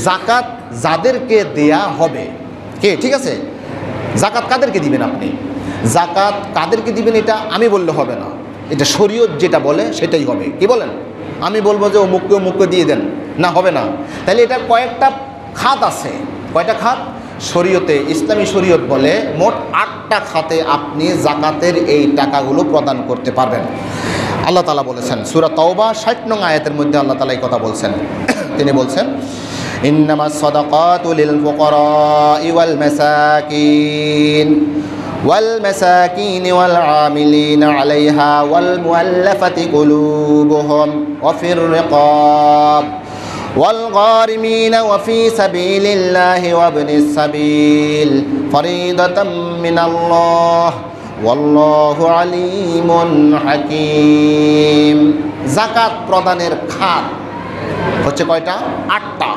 জাকাত যাদেরকে দেয়া হবে কে, ঠিক আছে, জাকাত কাদেরকে দিবেন আপনি, জাকাত কাদেরকে দিবেন এটা আমি বললে হবে না, এটা শরীয়ত যেটা বলে সেটাই হবে। কি বলেন? আমি বলবো যে অমুককে দিয়ে দেন, না, হবে না। তাহলে এটা কয়েকটা খাত আছে। কয়টা খাত? শরীয়তে, ইসলামী শরীয়ত বলে মোট 8টা খাতে আপনি জাকাতের এই টাকাগুলো প্রদান করতে পারবেন। আল্লাহ তাআলা বলেছেন সূরা তাওবা 60 নং আয়াতের মধ্যে আল্লাহ তাআলা এই কথা বলছেন। তিনি বলছেন, ইন্নামাস সাদাকাতু লিল ফুকারাই ওয়াল মাসাকিন ওয়াল আমিলিনা আলাইহা ওয়াল মুআল্লাফাতি কুলুবুহুম ওয়া ফির রিকাব ওয়াল গারিমিনা ওয়া ফি সাবিলিল্লাহি ওয়া ইবনিস সাবিল ফরিদাতাম মিনাল্লাহ ওয়াল্লাহু আলিমুন হাকীম। যাকাত প্রদানের খাত হচ্ছে কয়টা? 8টা।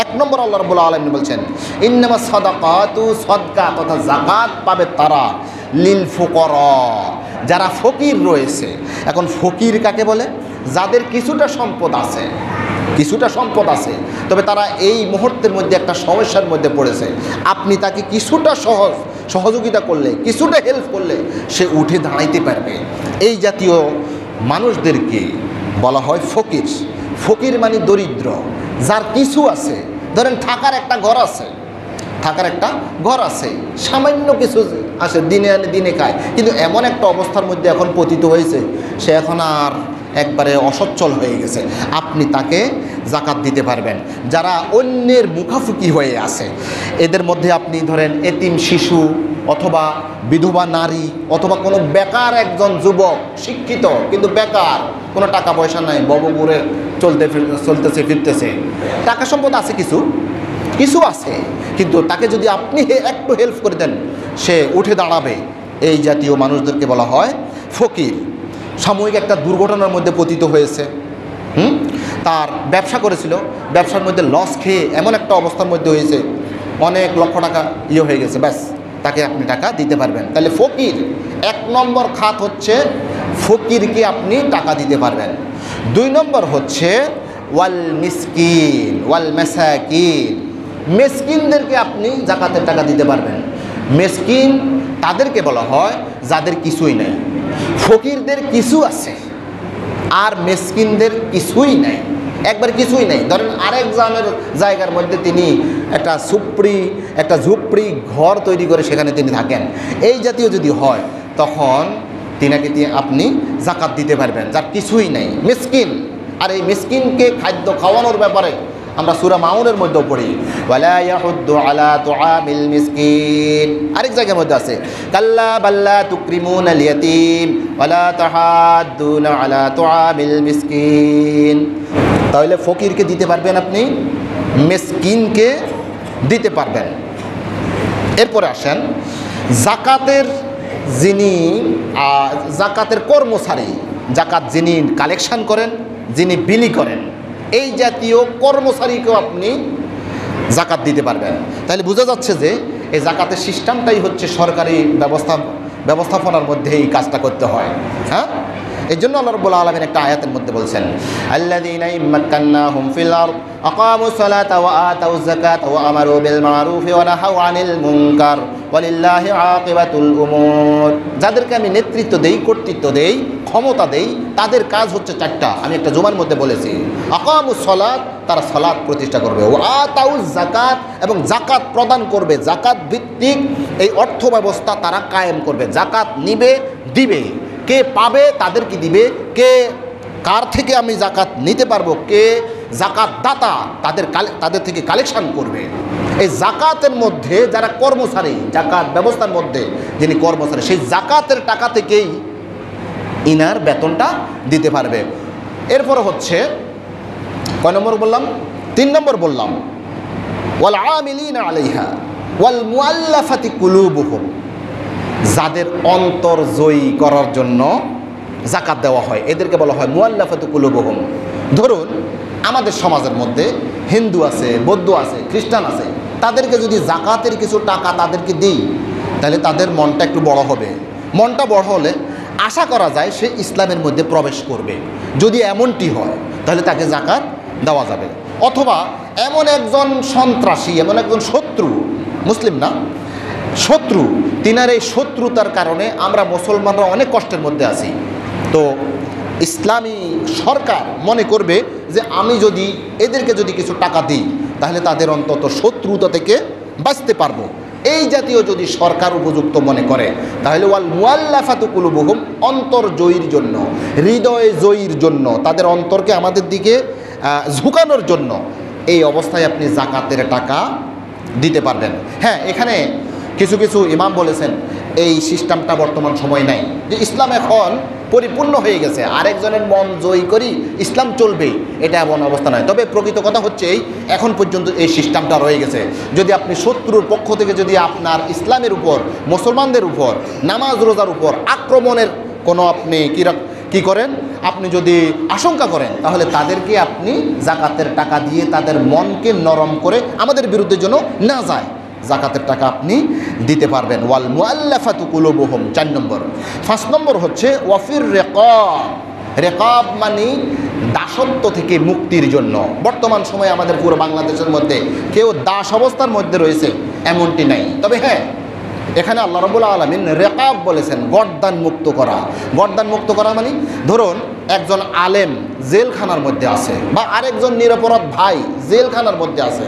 1 নম্বর আল্লাহ রাব্বুল আলামিন বলছেন, ইন্নামাস সাদাকাতু, সদকা তথা যাকাত পাবে তারা, লিল ফুকারা, যারা ফকির রয়েছে। এখন ফকির কাকে বলে? যাদের কিছুটা সম্পদ আছে, কিছুটা সম্পদ আছে, তবে তারা এই মুহূর্তের মধ্যে একটা সমস্যার মধ্যে পড়েছে। আপনি তাকে কিছুটা সহযোগিতা করলে, কিছুটা হেল্প করলে সে উঠে দাঁড়াইতে পারবে। এই জাতীয় মানুষদেরকে বলা হয় ফকির। ফকির মানে দরিদ্র, যার কিছু আছে, ধরেন থাকার একটা ঘর আছে, সামান্য কিছু আছে, দিনে আনে দিনে খায়, কিন্তু এমন একটা অবস্থার মধ্যে এখন পতিত হয়েছে, সে এখন আর একবারে অসচ্ছল হয়ে গেছে। আপনি তাকে জাকাত দিতে পারবেন। যারা অন্যের মুখাফুকি হয়ে আছে, এদের মধ্যে আপনি ধরেন এতিম শিশু অথবা বিধবা নারী অথবা কোনো বেকার একজন যুবক, শিক্ষিত কিন্তু বেকার, কোনো টাকা পয়সা নাই, ববগুড়ে চলতেছে ফিরতেছে, টাকা সম্পদ আছে, কিছু আছে, কিন্তু তাকে যদি আপনি একটু হেল্প করে দেন সে উঠে দাঁড়াবে। এই জাতীয় মানুষদেরকে বলা হয় ফকির। সাময়িক একটা দুর্ঘটনার মধ্যে পতিত হয়েছে, তার ব্যবসা করেছিল, ব্যবসার মধ্যে লস খেয়ে এমন একটা অবস্থার মধ্যে হয়েছে, অনেক লক্ষ টাকা হয়ে গেছে, ব্যাস তাকে আপনি টাকা দিতে পারবেন। তাহলে ফকির 1 নম্বর খাত হচ্ছে ফকিরকে আপনি টাকা দিতে পারবেন। 2 নম্বর হচ্ছে ওয়াল মিসকিন ওয়াল মাসাকিন, মিসকিনদেরকে আপনি জাকাতের টাকা দিতে পারবেন। মিসকিন তাদেরকে বলা হয় যাদের কিছুই নেই। ফকিরদের কিছু আছে আর মিসকিনদের কিছুই নাই, একবার কিছুই নেই। ধরেন আরেক জায়গার মধ্যে তিনি একটা ঝুপড়ি ঘর তৈরি করে সেখানে তিনি থাকেন, এই জাতীয় যদি হয় তখন তিনাকে আপনি জাকাত দিতে পারবেন, যার কিছুই নেই, মিসকিন। আর এই মিসকিনকে খাদ্য খাওয়ানোর ব্যাপারে আমরা সূরা মাউনের মধ্যেও পড়ি, ওয়ালা ইয়াহুদ্দু আলা তুআমিল মিসকিন। আরেক জায়গার মধ্যে আছে, কাল্লা বাল্লা তুকরিমুনাল ইয়াতীম ওয়ালা তাহাদ্দুনা আলা তুআমিল মিসকিন। তাহলে ফকিরকে দিতে পারবেন আপনি, মিসকিনকে দিতে পারবেন। এরপরে আসেন জাকাতের জাকাতের কর্মচারী, জাকাত যিনি কালেকশন করেন, যিনি বিলি করেন, এই জাতীয় কর্মচারীকেও আপনি জাকাত দিতে পারবেন। তাহলে বোঝা যাচ্ছে যে এই জাকাতের সিস্টেমটাই হচ্ছে সরকারি ব্যবস্থাপনার মধ্যে এই কাজটা করতে হয়। হ্যাঁ, এই জন্য আল্লাহ রাব্বুল আলামিন একটা আয়াতের মধ্যে বলছেন, আল্লাযীনা ইম্মাক্কান্নাহুম ফিল আরদ আকামুস সালাতা ওয়া আতাউজ যাকাতা ওয়া আমারু বিল মারুফি ওয়া নাহাউ আনিল মুনকার ওয়ালিল্লাহি আকিবাতুল উমুর। যাদেরকে আমি নেতৃত্ব দেই, কর্তৃত্ব দেই, ক্ষমতা দেই, তাদের কাজ হচ্ছে 4টা। আমি একটা জুমার মধ্যে বলেছি, আকামুস সালাত, তারা সালাত প্রতিষ্ঠা করবে, ওয়া আতাউজ যাকাত, এবং জাকাত প্রদান করবে, জাকাত ভিত্তিক এই অর্থ ব্যবস্থা তারা কায়েম করবে। জাকাত নিবে, দিবে, কে পাবে তাদেরকে দিবে, কার থেকে আমি জাকাত নিতে পারবো, কে জাকাত দাতা তাদের থেকে কালেকশন করবে। এই জাকাতের মধ্যে যারা কর্মচারী, জাকাত ব্যবস্থার মধ্যে যিনি কর্মচারী, সেই জাকাতের টাকা থেকেই ইনার বেতনটা দিতে পারবে। এরপর হচ্ছে কয় নম্বর বললাম? 3 নম্বর বললাম, ওয়াল আমিলিনা আলাইহা ওয়াল মুআল্লাফাতি কুলুবুহুম, যাদের অন্তর জয়ী করার জন্য জাকাত দেওয়া হয়, এদেরকে বলা হয় মুআল্লাফাতু কুলুবুহুম। ধরুন আমাদের সমাজের মধ্যে হিন্দু আছে, বৌদ্ধ আছে, খ্রিস্টান আছে, তাদেরকে যদি জাকাতের কিছু টাকা তাদেরকে দিই, তাহলে তাদের মনটা একটু বড় হবে। মনটা বড় হলে আশা করা যায় সে ইসলামের মধ্যে প্রবেশ করবে। যদি এমনটি হয় তাহলে তাকে জাকাত দেওয়া যাবে। অথবা এমন একজন সন্ত্রাসী, এমন একজন শত্রু, মুসলিম না, শত্রু, তিনার এই শত্রুতার কারণে আমরা মুসলমানরা অনেক কষ্টের মধ্যে আছি। তো ইসলামী সরকার মনে করবে যে আমি যদি এদেরকে যদি কিছু টাকা দিই তাহলে তাদের অন্তত শত্রুতা থেকে বাঁচতে পারবো। এই জাতীয় যদি সরকার উপযুক্ত মনে করে তাহলে ওয়াল মুআল্লাফাতু কুলুবুহুম, অন্তর জয়ীর জন্য, হৃদয়ে জয়ীর জন্য, তাদের অন্তরকে আমাদের দিকে ঝুঁকানোর জন্য এই অবস্থায় আপনি জাকাতের টাকা দিতে পারবেন। হ্যাঁ, এখানে কিছু কিছু ইমাম বলেছেন এই সিস্টেমটা বর্তমান সময় নাই, যে ইসলাম এখন পরিপূর্ণ হয়ে গেছে, আরেকজনের মন জয়ী করি ইসলাম চলবে, এটা এমন অবস্থা নয়। তবে প্রকৃত কথা হচ্ছে এখন পর্যন্ত এই সিস্টেমটা রয়ে গেছে। যদি আপনি শত্রুর পক্ষ থেকে যদি আপনার ইসলামের উপর, মুসলমানদের উপর, নামাজ রোজার উপর আক্রমণের কোনো আপনি কি করেন, আপনি যদি আশঙ্কা করেন তাহলে তাদেরকে আপনি জাকাতের টাকা দিয়ে তাদের মনকে নরম করে আমাদের বিরুদ্ধে যেন না যায়, জাকাতের টাকা আপনি দিতে পারবেন। ওয়াল মুআল্লাফাতু কুলুবুহুম 4 নম্বর। 5 নম্বর হচ্ছে ওয়াফির রিকাব। রিকাব মানে দাসত্ব থেকে মুক্তির জন্য। বর্তমান সময়ে আমাদের পুরো বাংলাদেশের মধ্যে কেউ দাস অবস্থার মধ্যে রয়েছে এমনটি নাই। তবে হ্যাঁ, এখানে আল্লাহ রাব্বুল আলামিন রিকাব বলেছেন গর্দান মুক্ত করা। গর্দান মুক্ত করা মানে ধরুন একজন আলেম জেলখানার মধ্যে আছে বা আরেকজন নিরপরাধ ভাই জেলখানার মধ্যে আছে,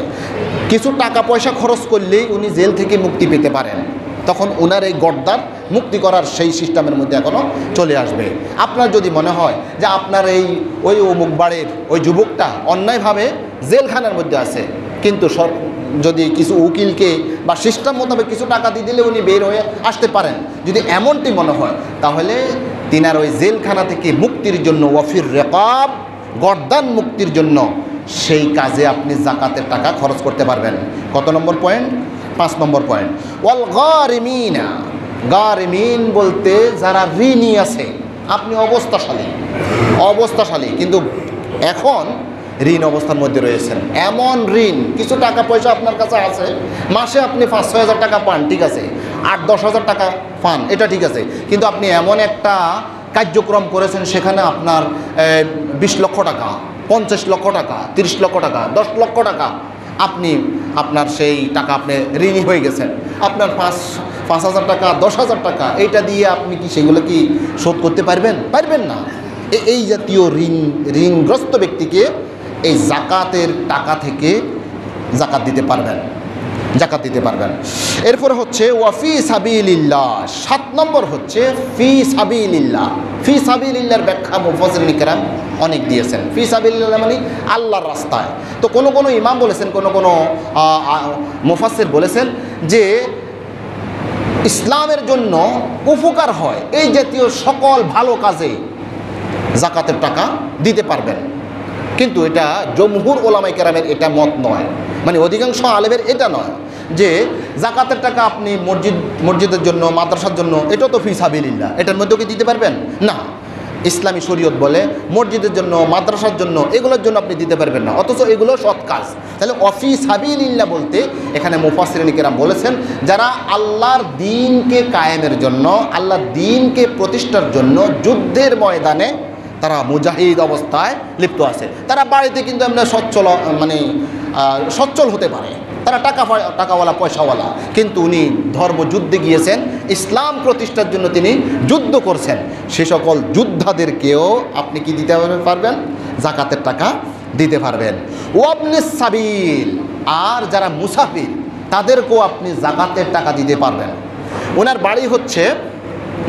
কিছু টাকা পয়সা খরচ করলেই উনি জেল থেকে মুক্তি পেতে পারেন, তখন ওনার এই গর্দান মুক্তি করার সেই সিস্টেমের মধ্যে এখনও চলে আসবে। আপনার যদি মনে হয় যে আপনার ওই অমুক বাড়ির ওই যুবকটা অন্যায়ভাবে জেলখানার মধ্যে আছে, কিন্তু যদি কিছু উকিলকে বা সিস্টেম মোতাবেক কিছু টাকা দিয়ে দিলে উনি বের হয়ে আসতে পারেন, যদি এমনটি মনে হয় তাহলে তিনার ওই জেলখানা থেকে মুক্তির জন্য ওয়াফির রিকাব, গর্দান মুক্তির জন্য সেই কাজে আপনি জাকাতের টাকা খরচ করতে পারবেন। কত নম্বর পয়েন্ট? 5 নম্বর পয়েন্ট। ওয়াল গারিমিনা। গারিমিন বলতে যারা ঋণী আছে, আপনি অবস্থাশালী কিন্তু এখন ঋণ অবস্থার মধ্যে রয়েছেন, এমন ঋণ কিছু টাকা পয়সা আপনার কাছে আছে, মাসে আপনি 5-6 হাজার টাকা পান, ঠিক আছে, 8-10 হাজার টাকা পান, এটা ঠিক আছে, কিন্তু আপনি এমন একটা কার্যক্রম করেছেন সেখানে আপনার 20 লক্ষ টাকা, 50 লক্ষ টাকা, 30 লক্ষ টাকা, 10 লক্ষ টাকা আপনার সেই টাকা আপনি ঋণী হয়ে গেছেন। আপনার 5,000 টাকা, 10,000 টাকা, এইটা দিয়ে আপনি কি সেগুলো কি শোধ করতে পারবেন না। এই জাতীয় ঋণগ্রস্ত ব্যক্তিকে এই জাকাতের টাকা থেকে জাকাত দিতে পারবেন। এরপরে হচ্ছে ওয়াফি সাবিলিল্লাহ। 7 নম্বর হচ্ছে ফি সাবিলিল্লাহ। ফি সাবিলিল্লাহর ব্যাখ্যা মুফাসসিরিন কিরাম অনেক দিয়েছেন। ফি সাবিলিল্লাহ মানে আল্লাহর রাস্তায়। তো কোনো ইমাম বলেছেন, কোনো মুফাসসির বলেছেন যে ইসলামের জন্য উপকার হয় এই জাতীয় সকল ভালো কাজে জাকাতের টাকা দিতে পারবেন। কিন্তু এটা জমহুর ওলামায়ে কেরামের এটা মত নয়, মানে অধিকাংশ আলেমের এটা নয় যে জাকাতের টাকা আপনি মসজিদের জন্য, মাদ্রাসার জন্য, এটা তো ফি সাবিলিল্লাহ, এটার মধ্যেও কি দিতে পারবেন না। ইসলামী শরীয়ত বলে মসজিদের জন্য, মাদ্রাসার জন্য, এগুলোর জন্য আপনি দিতে পারবেন না, অথচ এগুলো সৎ কাজ। তাহলে অফি সাবিলিল্লাহ বলতে এখানে মুফাসসিরিন কিরাম বলেছেন যারা আল্লাহর দ্বীনকে কায়েমের জন্য, আল্লাহর দ্বীনকে প্রতিষ্ঠার জন্য যুদ্ধের ময়দানে তারা মুজাহিদ অবস্থায় লিপ্ত আছে। তারা বাড়িতে কিন্তু এমনি সচ্ছল হতে পারে, তারা টাকাওয়ালা পয়সাওয়ালা, কিন্তু উনি ধর্মযুদ্ধে গিয়েছেন, ইসলাম প্রতিষ্ঠার জন্য তিনি যুদ্ধ করছেন। সে সকল যোদ্ধাদেরকেও আপনি কি দিতে পারবেন? জাকাতের টাকা দিতে পারবেন। ওয়াবনিস সাবিল, আর যারা মুসাফির তাদেরকেও আপনি জাকাতের টাকা দিতে পারবেন। ওনার বাড়ি হচ্ছে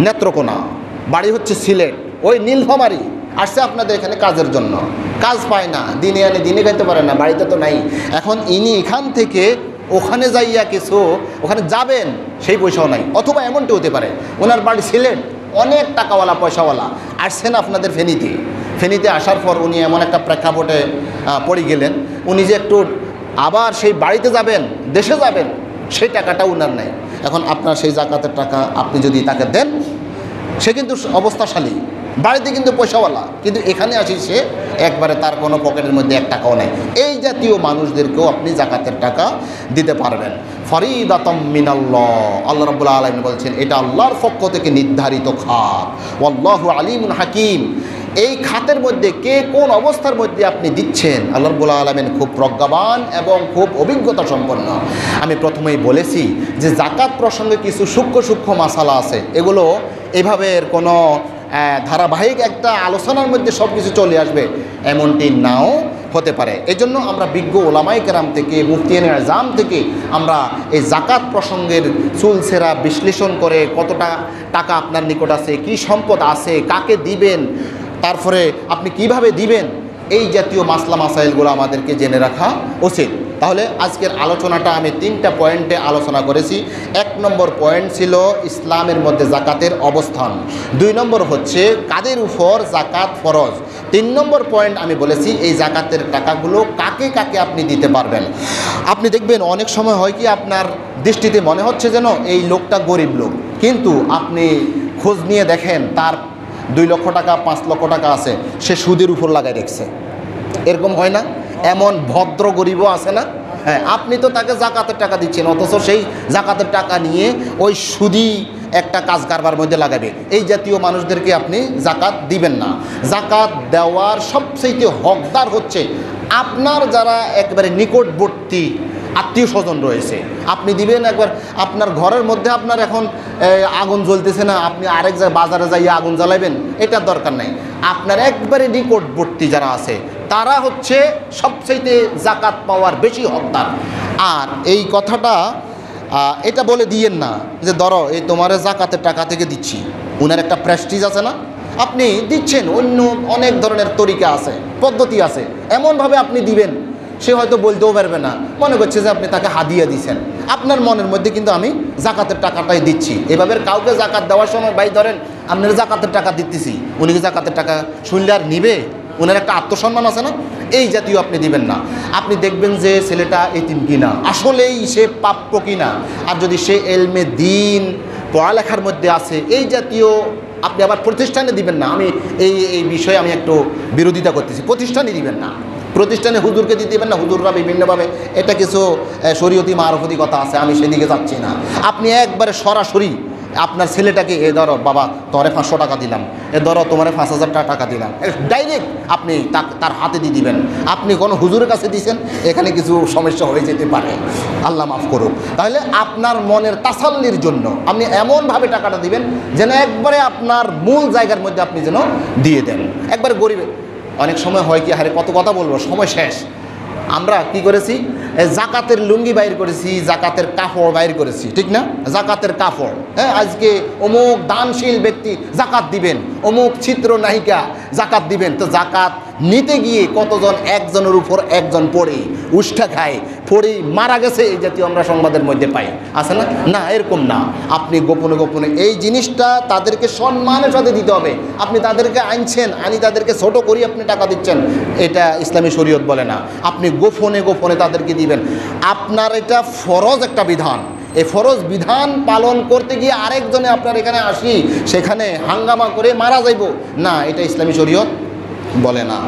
নেত্রকোনা, বাড়ি হচ্ছে সিলেট, ওই নীলফামারী, আসছে আপনাদের এখানে কাজের জন্য, কাজ পায় না, দিনে আনে দিনে খাইতে পারে না, বাড়িতে তো নাই। এখন ইনি এখান থেকে ওখানে যাইয়া কিছু ওখানে যাবেন সেই পয়সাও নাই, অথবা এমনটি হতে পারে ওনার বাড়ি সিলেট, অনেক টাকাওয়ালা পয়সাওয়ালা, আসছেন আপনাদের ফেনীতে আসার পর উনি এমন একটা প্রেক্ষাপটে পড়ে গেলেন, উনি যে একটু আবার সেই বাড়িতে যাবেন, দেশে যাবেন, সেই টাকাটা উনার নাই। এখন আপনার সেই জাকাতের টাকা আপনি যদি তাকে দেন, সে কিন্তু অবস্থাশালী, বাড়িতে কিন্তু পয়সাওয়ালা, কিন্তু এখানে আসি সে একবারে তার কোনো পকেটের মধ্যে 1 টাকাও নেই। এই জাতীয় মানুষদেরকেও আপনি জাকাতের টাকা দিতে পারবেন। ফরিদাতাম মিনাল্লাহ, আল্লাহ রাব্বুল আলামিন বলছেন এটা আল্লাহর পক্ষ থেকে নির্ধারিত খাত। ওয়াল্লাহু আলিমুন হাকিম, এই খাতের মধ্যে কে কোন অবস্থার মধ্যে আপনি দিচ্ছেন, আল্লাহ রাব্বুল আলামিন খুব প্রজ্ঞাবান এবং খুব অভিজ্ঞতা সম্পন্ন। আমি প্রথমেই বলেছি যে জাকাত প্রসঙ্গে কিছু সূক্ষ্ম সূক্ষ্ম মাসালা আছে, এগুলো এভাবে কোনো ধারাবাহিক একটা আলোচনার মধ্যে সব কিছু চলে আসবে এমনটি নাও হতে পারে। এই জন্য আমরা বিজ্ঞ ওলামায়ে কেরাম থেকে, মুফতিয়ানে আযম থেকে আমরা এই জাকাত প্রসঙ্গের চুলসেরা বিশ্লেষণ করে কতটা টাকা আপনার নিকট আছে, কি সম্পদ আছে, কাকে দিবেন, তারপরে আপনি কিভাবে দিবেন, এই জাতীয় মাসলা মাসাইলগুলো আমাদেরকে জেনে রাখা উচিত। তাহলে আজকের আলোচনাটা আমি 3টা পয়েন্টে আলোচনা করেছি। 1 নম্বর পয়েন্ট ছিল ইসলামের মধ্যে জাকাতের অবস্থান, 2 নম্বর হচ্ছে কাদের উপর জাকাত ফরজ, 3 নম্বর পয়েন্ট আমি বলেছি এই জাকাতের টাকাগুলো কাকে কাকে আপনি দিতে পারবেন। আপনি দেখবেন অনেক সময় হয় কি আপনার দৃষ্টিতে মনে হচ্ছে যেন এই লোকটা গরিব লোক, কিন্তু আপনি খোঁজ নিয়ে দেখেন তার 2 লক্ষ টাকা 5 লক্ষ টাকা আছে, সে সুদের উপর লাগাই রেখেছে। এরকম হয় না? এমন ভদ্র গরিবও আছে না? হ্যাঁ, আপনি তো তাকে জাকাতের টাকা দিচ্ছেন, অথচ সেই জাকাতের টাকা নিয়ে ওই সুদি একটা কাজ কারবার মধ্যে লাগাবে। এই জাতীয় মানুষদেরকে আপনি জাকাত দিবেন না। জাকাত দেওয়ার সবচেয়ে হকদার হচ্ছে আপনার যারা একেবারে নিকটবর্তী আত্মীয় স্বজন রয়েছে। আপনি দিবেন একবার আপনার ঘরের মধ্যে আপনার এখন আগুন জ্বলতেছে না, আপনি আরেক জায়গায় বাজারে যাইয়ে আগুন জ্বালাবেন, এটার দরকার নাই। আপনার একবারে নিকটবর্তী যারা আছে তারা হচ্ছে সবচাইতে জাকাত পাওয়ার বেশি হকদার। আর এই কথাটা এটা বলে দিয়েন না যে ধরো এই তোমার জাকাতের টাকা থেকে দিচ্ছি, উনার একটা প্রেস্টিজ আছে না, আপনি দিচ্ছেন, অন্য অনেক ধরনের তরিকা আছে, পদ্ধতি আছে, এমনভাবে আপনি দিবেন সে হয়তো বলতেও পারবে না, মনে করছে যে আপনি তাকে হাদিয়া দিচ্ছেন। আপনার মনের মধ্যে কিন্তু আমি জাকাতের টাকাটাই দিচ্ছি। এভাবে কাউকে জাকাত দেওয়ার সময় ভাই ধরেন আপনার জাকাতের টাকা দিতেছি, উনি কি জাকাতের টাকা শুনলে আর নিবে? ওনার একটা আত্মসম্মান আছে না, এই জাতীয় আপনি দিবেন না। আপনি দেখবেন যে ছেলেটা এতিম কিনা, আসলেই সে প্রাপ্য কিনা, আর যদি সে এলমে দিন পড়ালেখার মধ্যে আছে এই জাতীয় আপনি আবার প্রতিষ্ঠানে দিবেন না। আমি এই বিষয়ে আমি একটু বিরোধিতা করতেছি, প্রতিষ্ঠানে দিবেন না। প্রতিষ্ঠানে হুজুরকে দিতে দিবেন না, হুজুররা বিভিন্নভাবে এটা কিছু শরীয়তি মারফতি কথা আছে, আমি সেদিকে যাচ্ছি না। আপনি একবারে সরাসরি আপনার ছেলেটাকে এ ধরো বাবা তোমারে 500 টাকা দিলাম, এ ধরো তোমারে 5000 টাকা দিলাম, ডাইরেক্ট আপনি তার হাতে দিয়ে দিবেন। আপনি কোনো হুজুরের কাছে দিয়েছেন, এখানে কিছু সমস্যা হয়ে যেতে পারে, আল্লাহ মাফ করুক। তাহলে আপনার মনের তাসাল্লির জন্য আপনি এমনভাবে টাকাটা দিবেন যেন একবারে আপনার মূল জায়গার মধ্যে আপনি যেন দিয়ে দেন। একবারে গরিবে অনেক সময় হয় কি, আরে কত কথা বলবো, সময় শেষ। আমরা কি করেছি, জাকাতের লুঙ্গি বাইর করেছি, জাকাতের কাপড় বাইর করেছি, ঠিক না? জাকাতের কাপড়, হ্যাঁ, আজকে অমুক দানশীল ব্যক্তি জাকাত দিবেন, অমুক চিত্র নায়িকা জাকাত দিবেন। তো জাকাত নিতে গিয়ে কতজন একজনের উপর একজন পড়ে উষ্ঠা খায়, পড়ে মারা গেছে, এই জাতীয় আমরা সংবাদের মধ্যে পাই, আছে না? না, এরকম না। আপনি গোপনে গোপনে এই জিনিসটা তাদেরকে সম্মানের সাথে দিতে হবে। আপনি তাদেরকে আনছেন, আনি তাদেরকে ছোট করি আপনি টাকা দিচ্ছেন, এটা ইসলামী শরীয়ত বলে না। আপনি গোপনে গোপনে তাদেরকে দিবেন। আপনার এটা ফরজ একটা বিধান, এই ফরজ বিধান পালন করতে গিয়ে আরেকজনে আপনার এখানে আসি, সেখানে হাঙ্গামা করে মারা যাইব না, এটা ইসলামী শরীয়ত বলে না।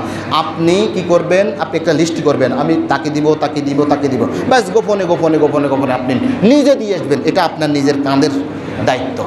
আপনি কি করবেন, আপনি একটা লিস্ট করবেন, আমি তাকে দিব, তাকে দিব, তাকে দিব, ব্যাস গোপনে গোপনে গোপনে গোপনে আপনি নিজে দিয়ে আসবেন। এটা আপনার নিজের কাঁধের দায়িত্ব।